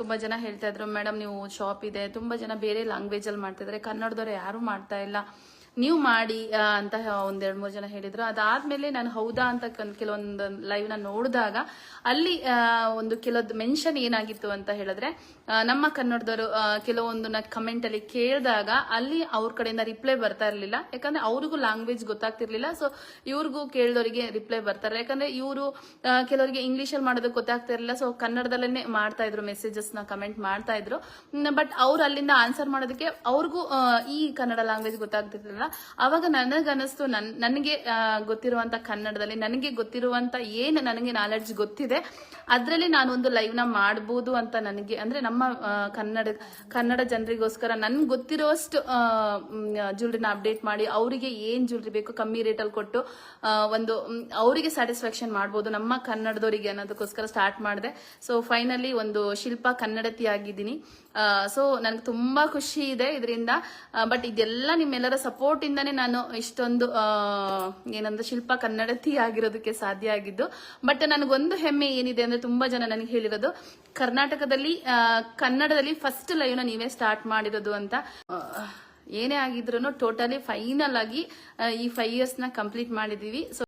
ತುಂಬಾ ಜನ ಹೇಳ್ತಾ ಇದ್ರು, ಮೇಡಮ್ ನೀವು ಶಾಪ್ ಇದೆ, ತುಂಬಾ ಜನ ಬೇರೆ ಲ್ಯಾಂಗ್ವೇಜ್ ಅಲ್ಲಿ ಮಾಡ್ತಾ ಇದಾರೆ, ಕನ್ನಡದವ್ರು ಯಾರು ಮಾಡ್ತಾ ಇಲ್ಲ, ನೀವು ಮಾಡಿ ಅಂತ ಒಂದ್ 2-3 ಜನ ಹೇಳಿದ್ರು. ಅದಾದ್ಮೇಲೆ ನಾನು ಹೌದಾ ಅಂತ ಕೆಲವೊಂದು ಲೈವ್ ನ ನೋಡಿದಾಗ ಅಲ್ಲಿ ಒಂದು ಕೆಲವೊಂದು ಮೆನ್ಷನ್ ಏನಾಗಿತ್ತು ಅಂತ ಹೇಳಿದ್ರೆ, ನಮ್ಮ ಕನ್ನಡದವರು ಕೆಲವೊಂದು ಕಮೆಂಟ್ ಅಲ್ಲಿ ಕೇಳಿದಾಗ ಅಲ್ಲಿ ಅವ್ರ ಕಡೆಯಿಂದ ರಿಪ್ಲೈ ಬರ್ತಾ ಇರ್ಲಿಲ್ಲ. ಯಾಕಂದ್ರೆ ಅವ್ರಿಗೂ ಲ್ಯಾಂಗ್ವೇಜ್ ಗೊತ್ತಾಗ್ತಿರ್ಲಿಲ್ಲ. ಸೊ ಇವ್ರಿಗೂ ಕೇಳಿದವರಿಗೆ ರಿಪ್ಲೈ ಬರ್ತಾರೆ. ಯಾಕಂದ್ರೆ ಇವರು ಕೆಲವರಿಗೆ ಇಂಗ್ಲಿಷ್ ಅಲ್ಲಿ ಮಾಡೋದಕ್ಕೆ ಗೊತ್ತಾಗ್ತಾ ಇರಲಿಲ್ಲ. ಸೊ ಕನ್ನಡದಲ್ಲೇ ಮಾಡ್ತಾ ಇದ್ರು, ಮೆಸೇಜಸ್ ನ ಕಮೆಂಟ್ ಮಾಡ್ತಾ ಇದ್ರು. ಬಟ್ ಅವ್ರು ಅಲ್ಲಿಂದ ಆನ್ಸರ್ ಮಾಡೋದಕ್ಕೆ ಅವ್ರಿಗೂ ಈ ಕನ್ನಡ ಲ್ಯಾಂಗ್ವೇಜ್ ಗೊತ್ತಾಗ್ತಿರ್ಲಿಲ್ಲ. ಅವಾಗ ನನಗನ್ನಿಸ್ತು, ನನಗೆ ಗೊತ್ತಿರುವಂತ ಕನ್ನಡದಲ್ಲಿ ನನಗೆ ಗೊತ್ತಿರುವಂತ ಏನು ನನಗೆ ನಾಲೆಡ್ಜ್ ಗೊತ್ತಿದೆ ಅದ್ರಲ್ಲಿ ನಾನು ಒಂದು ಲೈವ್ ನ ಮಾಡಬಹುದು ಅಂತ ನನಗೆ, ಅಂದ್ರೆ ನಮ್ಮ ಕನ್ನಡ ಜನರಿಗೋಸ್ಕರ ನನ್ಗೆ ಗೊತ್ತಿರೋಷ್ಟು ಜ್ಯುವೆಲ್ರಿನ ಅಪ್ಡೇಟ್ ಮಾಡಿ ಅವರಿಗೆ ಏನ್ ಜ್ಯುವೆಲ್ರಿ ಬೇಕು ಕಮ್ಮಿ ರೇಟ್ ಅಲ್ಲಿ ಕೊಟ್ಟು ಒಂದು ಅವರಿಗೆ ಸ್ಯಾಟಿಸ್ಫ್ಯಾಕ್ಷನ್ ಮಾಡಬಹುದು ನಮ್ಮ ಕನ್ನಡದವರಿಗೆ ಅನ್ನೋದಕ್ಕೋಸ್ಕರ ಸ್ಟಾರ್ಟ್ ಮಾಡಿದೆ. ಸೊ ಫೈನಲಿ ಒಂದು ಶಿಲ್ಪ ಕನ್ನಡತಿ ಆಗಿದ್ದೀನಿ. ಸೊ ನನಗೆ ತುಂಬಾ ಖುಷಿ ಇದೆ ಇದರಿಂದ. ಬಟ್ ಇದೆಲ್ಲ ನಿಮ್ಮೆಲ್ಲರ ಸಪೋರ್ಟ್ ಇಂದಾನೆ ನಾನು ಇಷ್ಟೊಂದು ಏನಂದ್ರೆ ಶಿಲ್ಪ ಕನ್ನಡತಿ ಆಗಿರೋದಕ್ಕೆ ಸಾಧ್ಯ ಆಗಿದ್ದು. ಬಟ್ ನನಗೊಂದು ಹೆಮ್ಮೆ ಏನಿದೆ ಅಂದ್ರೆ, ತುಂಬಾ ಜನ ನನಗೆ ಹೇಳಿರೋದು, ಕರ್ನಾಟಕದಲ್ಲಿ ಕನ್ನಡದಲ್ಲಿ ಫಸ್ಟ್ ಲೈವ್ ನ ನೀವೇ ಸ್ಟಾರ್ಟ್ ಮಾಡಿರೋದು ಅಂತ. ಏನೇ ಆಗಿದ್ರು ಟೋಟಲಿ ಫೈನಲ್ ಆಗಿ ಈ 5 years ನ ಕಂಪ್ಲೀಟ್ ಮಾಡಿದೀವಿ. ಸೊ